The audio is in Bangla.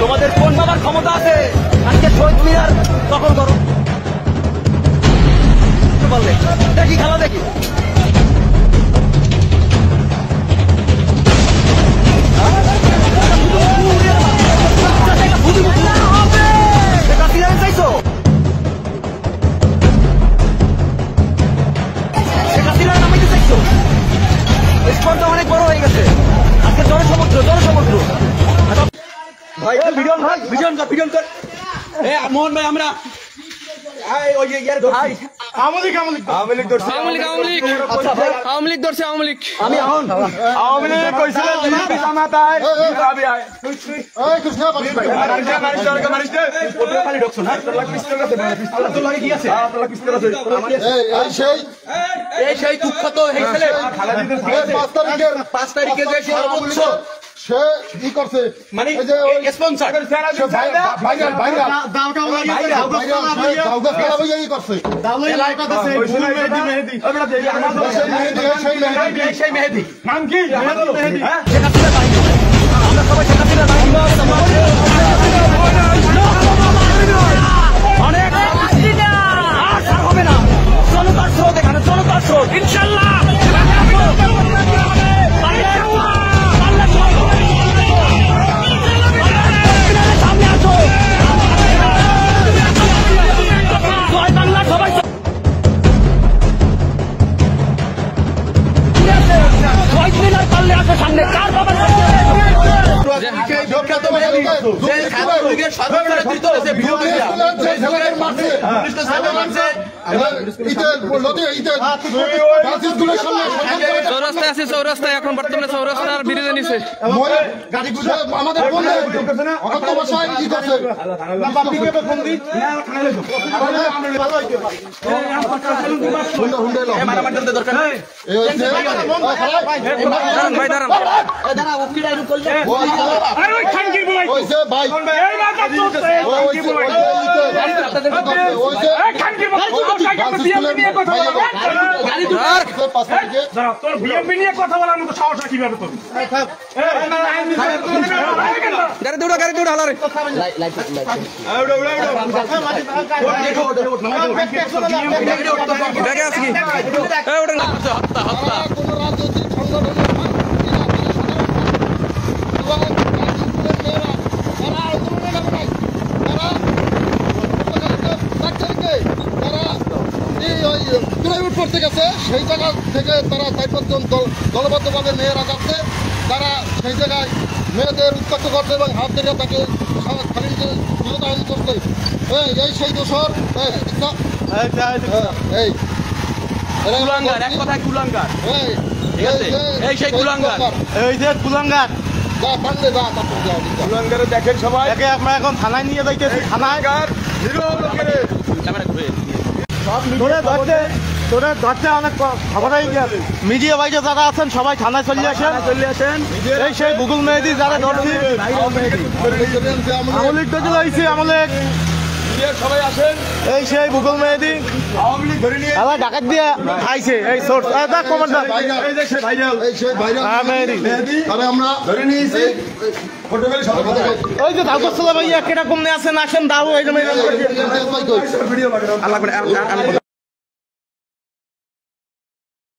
তোমাদের কোন বাবার ক্ষমতা আছে আজকে শহীদ মিনার দখল করো? বললে দেখি খেলা দেখি। অনেক বড় হয়ে গেছে আজকে জনসমুদ্র ভাই ভিডিও কর মোহন ভাই আমরা আওয়ামী লীগ ধরছে আওয়ামী লীগ কইছিলেন বিজেপি জামাতায় সেই কুখ্যাত 5 তারিখে যে সর্বোচ্চ সে ই করছে মানে স্পন্সর মেহেদি নাম কি আমরা সবাই অনেক হবে না জনতার স্রোত এখানে জনতার স্রোত ইনশাল্লাহ চৌরাস্তায় এখন বর্তমানে চৌরাস্তার বিরুদ্ধে নিচ্ছে তোর বিএমপি নিয়ে কথা বলার মতো সাহস কিভাবে করবি? গাড়ি দৌড়া হালা রে দেখে আসি করতে গেছে সেই জায়গা থেকে তারা 4-5 জন দলবদ্ধভাবে মেয়েরা যাচ্ছে, তারা সেই জায়গায় মেয়েদের উত্ত্যক্ত করছে এবং হাত ধরে তাকে করছে। এই সেই দোষর দেখেন সবাই আমরা এখন থানায় নিয়ে যাইতেছি। থানায় ধরতে অনেক খবরাই মিডিয়া বাইরে যারা আছেন সবাই থানায় চলে আসেন। এই সেই গুগল মেহেদি যারা ধরছি সবাই আসেন। এই সেই গুগল মেহেদি ডাকাত দিয়ে আইছে এই সোর্স কমান্ডার ওই যে ধাগরতলা ভাইয়া কিরকম আসেন দাও